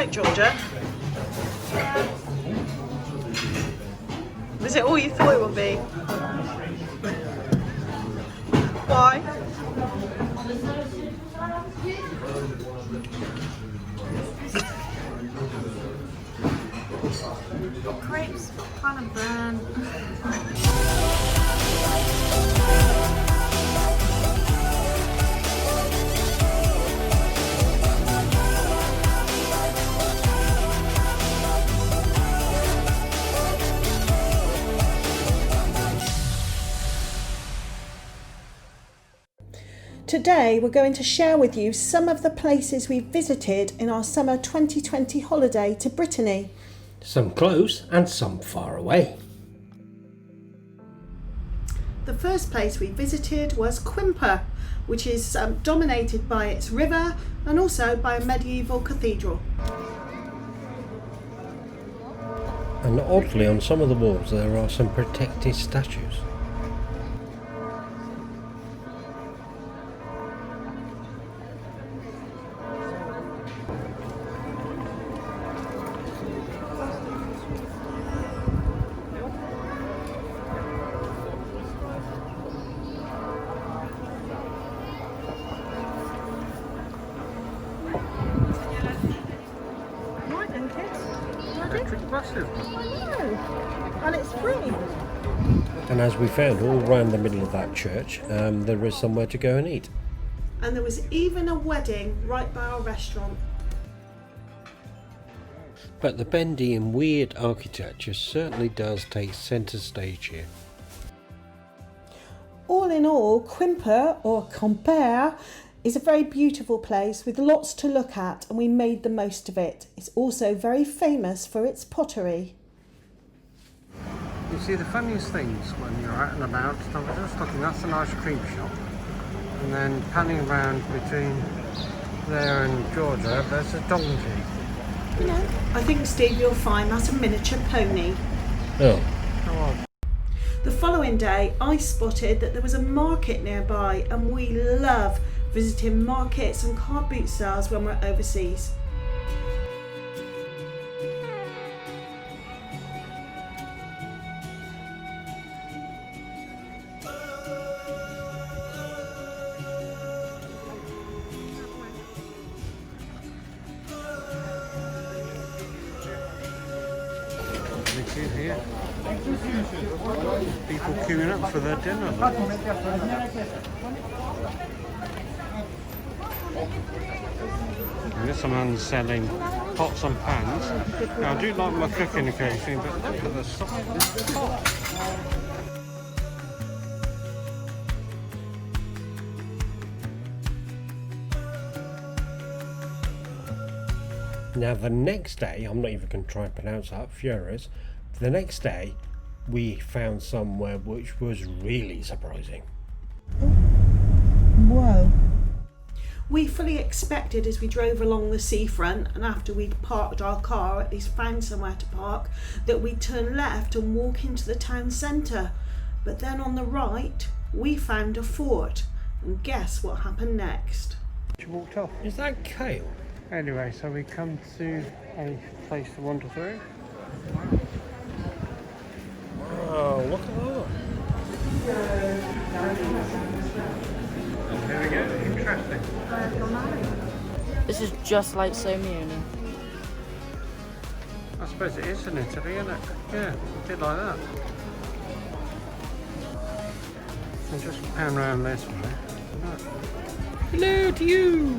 like, Georgia? Was it all you thought it would be? Why? Crepes kind of burn. Today we're going to share with you some of the places we visited in our summer 2020 holiday to Brittany. Some close and some far away. The first place we visited was Quimper, which is dominated by its river and also by a medieval cathedral. And oddly, on some of the walls there are some protected statues. And it's free. And as we found all round the middle of that church, there is somewhere to go and eat. And there was even a wedding right by our restaurant. But the bendy and weird architecture certainly does take centre stage here. All in all, Quimper, or Quimper, is a very beautiful place with lots to look at, and we made the most of it. It's also very famous for its pottery. You see, the funniest things when you're out and about, I was just looking, that's an ice cream shop, and then panning around between there and Georgia, there's a donkey. You know, I think, Steve, you'll find that's a miniature pony. Oh. How odd. The following day, I spotted that there was a market nearby, and we love visiting markets and car boot sales when we're overseas. Here. People queuing up for their dinner. Here's someone selling pots and pans. Now, I do like my cooking occasionally, but look at the size of this pot. Now the next day, I'm not even going to try and pronounce that, Furious. The next day, we found somewhere which was really surprising. Whoa. We fully expected as we drove along the seafront, and after we'd parked our car, at least found somewhere to park, that we'd turn left and walk into the town centre. But then on the right, we found a fort, and guess what happened next? She walked off. Is that kale? Anyway, so we come to a place to wander through. Wow, look at that. There we go, interesting. This is just like Somione. I suppose it is in Italy, isn't it? Yeah, a bit like that. I'll just pan around this way. Look. Hello to you.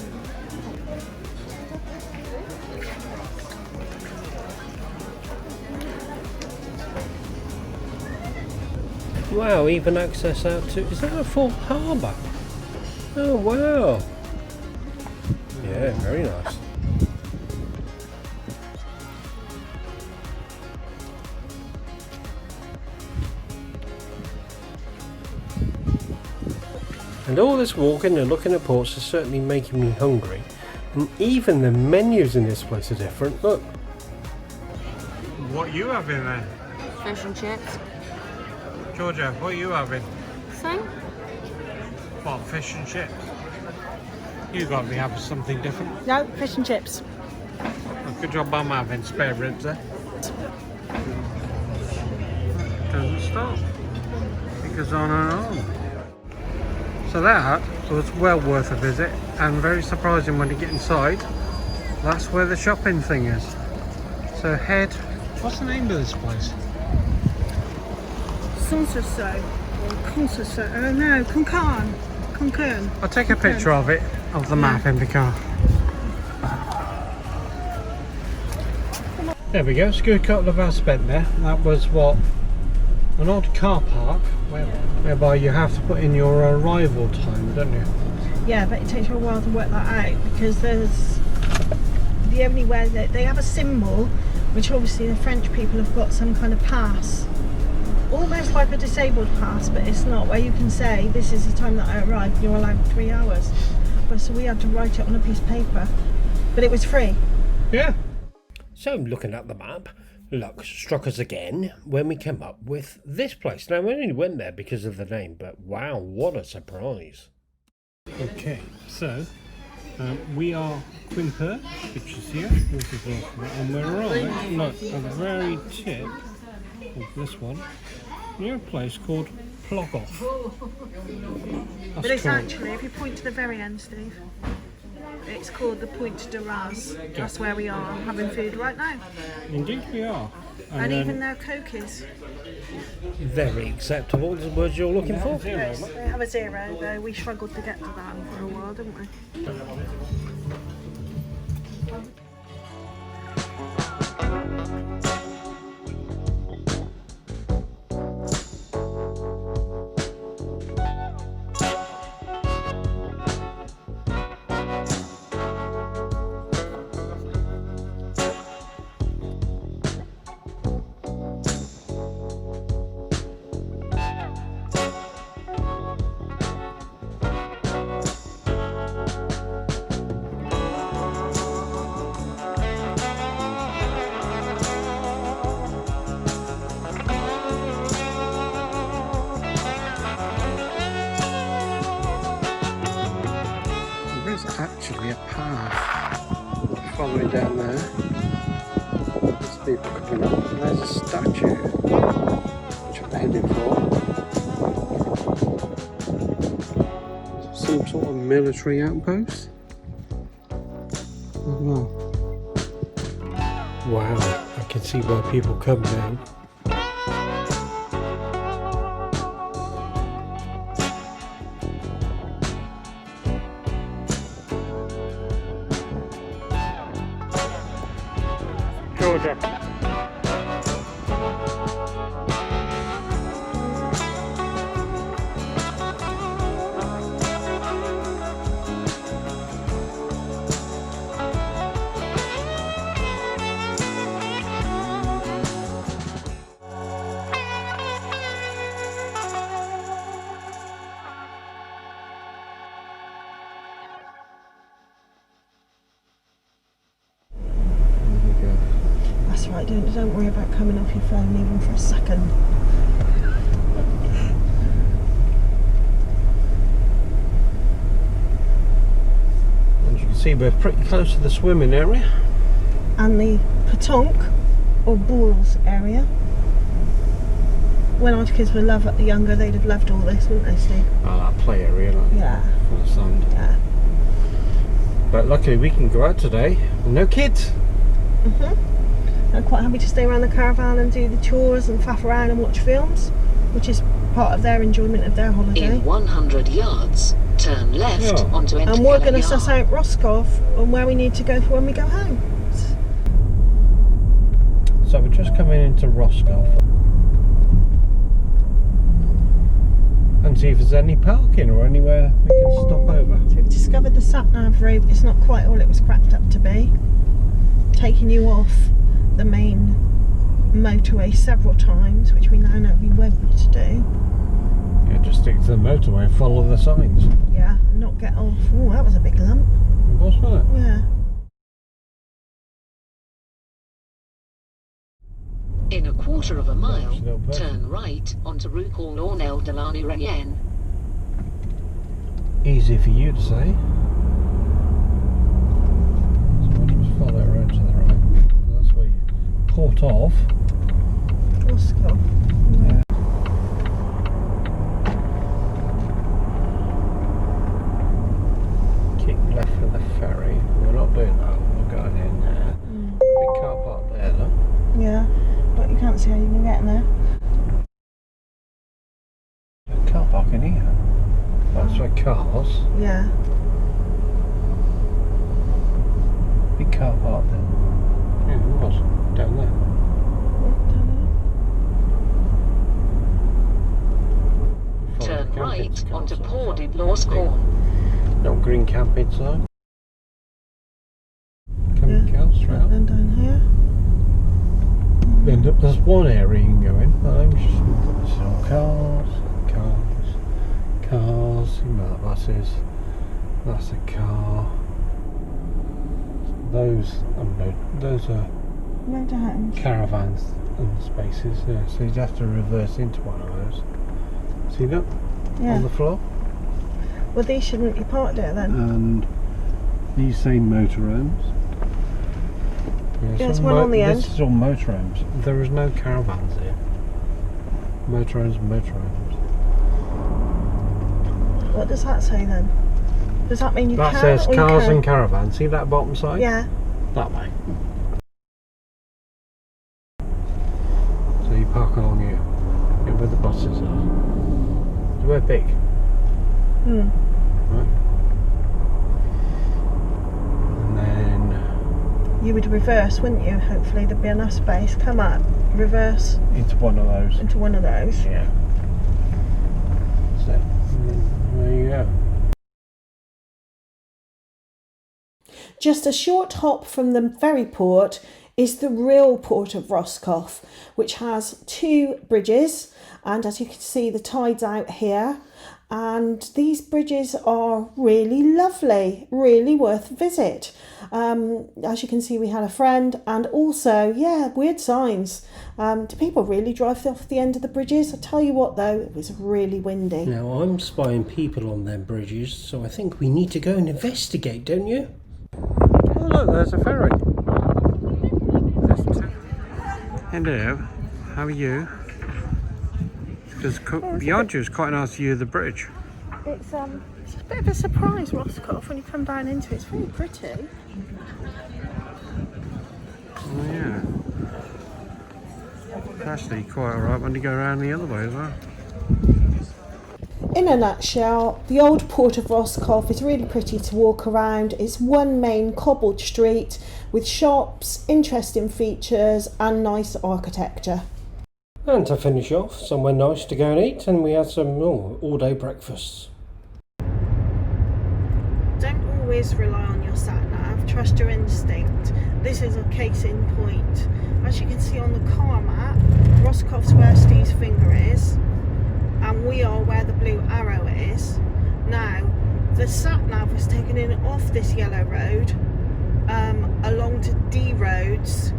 Wow, even access out to... Is that a full harbour? Oh, wow. Yeah, very nice. And all this walking and looking at ports is certainly making me hungry. And even the menus in this place are different. Look. What are you having there? Fish and chips. Georgia, what are you having? Same. What, fish and chips? You got to be having something different. No, fish and chips. Good job I'm having spare ribs there. Doesn't stop. It goes on and on. So that was well worth a visit, and very surprising when you get inside. That's where the shopping thing is. So what's the name of this place? Sansaso or Consaso. Oh no, Concern. I'll take a picture of it, of the map in the car. There we go, it's a good couple of hours spent there. That was what? An odd car park whereby you have to put in your arrival time, don't you? Yeah, but it takes you a while to work that out because there's the only way that they have a symbol, which obviously the French people have got some kind of pass, almost like a disabled pass, but it's not, where you can say this is the time that I arrived, you're allowed 3 hours. But so we had to write it on a piece of paper, but it was free. Yeah. So looking at the map, luck struck us again when we came up with this place. Now we only went there because of the name, but wow, what a surprise. Okay, so we are Quimper, which is here, and we're right, look, at the very tip of this one, near a place called Roscoff. But it's actually, if you point to the very end, Steve, it's called the Point de Raz. That's where we are, having food right now. Indeed we are. And even their Coke is. Very acceptable, the words you're looking for. Yes, they have a 0, though we struggled to get to that for a while, didn't we? Actually a path following down there. There's people coming up, and there's a statue which I'm heading for. Some sort of military outpost. I don't know. Wow, I can see where people come down. Georgia. That's right, don't worry about coming off your phone even for a second. And you can see we're pretty close to the swimming area. And the petanque, or balls area. When our kids were younger, they'd have loved all this, wouldn't they, Steve? Oh, that play area, like Yeah. full of sand. Yeah. But luckily we can go out today with no kids. I'm quite happy to stay around the caravan and do the chores and faff around and watch films, which is part of their enjoyment of their holiday. In 100 yards, turn left Yeah. onto And we're going to suss out Roscoff and where we need to go for when we go home. So we're just coming into Roscoff and see if there's any parking or anywhere we can stop over. So we've discovered the sat-nav route. It's not quite all it was cracked up to be, taking you off the main motorway several times, which we now know we won't do. Yeah, just stick to the motorway and follow the signs. Yeah, and not get off. Oh, that was a big lump. Wasn't it? Yeah. In a quarter of a mile, That's no bad. turn right onto Rue Colonel de la Nurienne. Easy for you to say. So we'll just follow it around to the right. part of Roscoff. keep left for the ferry. We're not doing that. We're going in there. Big car park there, look. Yeah, but you can't see how you can get in there. There's a car park in here. That's for cars. Yeah. Big car park there. Yeah, it was down there. Turn right onto Port de Roscoff. No green camping sign. Coming out straight up. And down here. Then there's one area you can go in. I'm just this is all cars. Buses. That's a car. Those are Motorhomes. caravans and spaces. Yeah, so you'd have to reverse into one of those. See that Yeah. on the floor? Well, these shouldn't be parked there then. And these say motorhomes. There's one on the end. This is all motorhomes. There is no caravans here. Motorhomes. What does that say then? Does that mean you That can says or you cars can't? and caravans. See that bottom side? Yeah. That way. So you park along here. Yeah, where the buses are. They're big. Hmm. Right. And then You would reverse, wouldn't you? Hopefully there'd be enough space. Come up, reverse into one of those. into one of those. Yeah. So there you go. Just a short hop from the ferry port is the real port of Roscoff, which has 2 bridges, and as you can see the tide's out here, and these bridges are really lovely, really worth a visit. As you can see, we had a friend, and also, yeah, weird signs. Do people really drive off the end of the bridges? I tell you what though, it was really windy. Now I'm spying people on them bridges, so I think we need to go and investigate, don't you? Oh look, there's a ferry. Hello, how are you? Behind you is quite a nice view of the bridge. It's a bit of a surprise, Roscoff, when you come down into it. It's very pretty. Oh yeah. It's actually quite alright when you go around the other way as well. In a nutshell, the old port of Roscoff is really pretty to walk around. It's one main cobbled street with shops, interesting features and nice architecture. And to finish off, somewhere nice to go and eat, and we had some all-day breakfasts. Don't always rely on your sat-nav, trust your instinct. This is a case in point. As you can see on the car map, Roscoff's where Steve's finger is, and we are where the blue arrow is. Now, the sat-nav was taken in off this yellow road, along to D roads,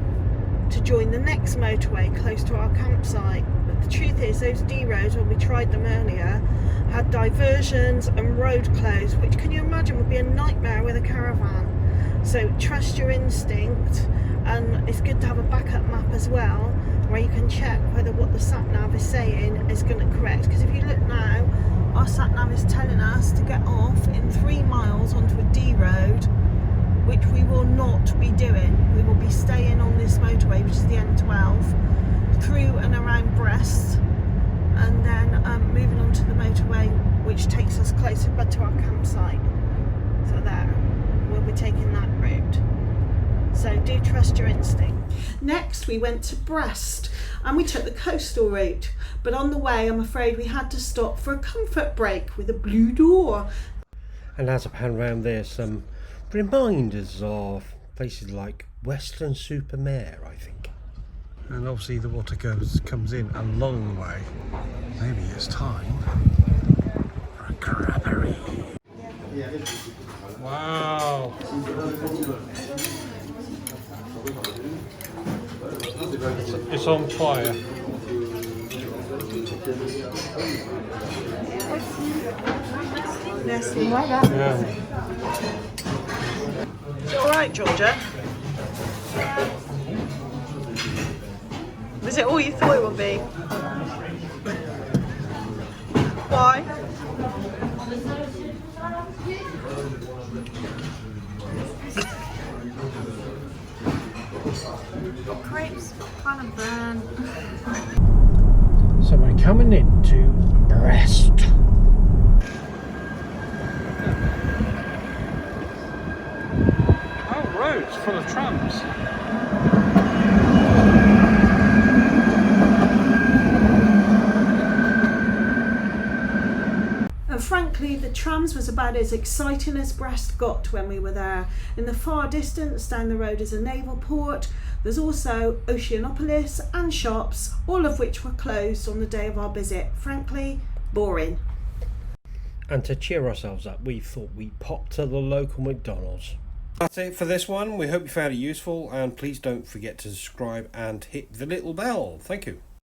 to join the next motorway close to our campsite. But the truth is, those D roads, when we tried them earlier, had diversions and road closed, which can you imagine would be a nightmare with a caravan. So trust your instinct, and it's good to have a backup map as well, where you can check whether what the sat nav is saying is going to correct. Because if you look now, our sat nav is telling us to get off in 3 miles onto a D road, which we will not be doing. We will be staying on this motorway, which is the N12, through and around Brest, and then moving on to the motorway, which takes us closer but to our campsite. So there, we'll be taking that route. So do trust your instinct. Next we went to Brest and we took the coastal route, but on the way I'm afraid we had to stop for a comfort break with a blue door. And as I pan round there, some reminders of places like Weston-super-Mare, I think. And obviously the water comes in a long way. Maybe it's time for a crappery. Wow! It's on fire. Yeah. All right, Georgia. Is it all you thought it would be? Why? Crepes, kind of burn. So we're coming into Brest. Oh, roads full of trams. And frankly, the trams was about as exciting as Brest got when we were there. In the far distance, down the road is a naval port. There's also Oceanopolis and shops, all of which were closed on the day of our visit. Frankly, boring. And to cheer ourselves up, we thought we'd pop to the local McDonald's. That's it for this one. We hope you found it useful, and please don't forget to subscribe and hit the little bell. Thank you.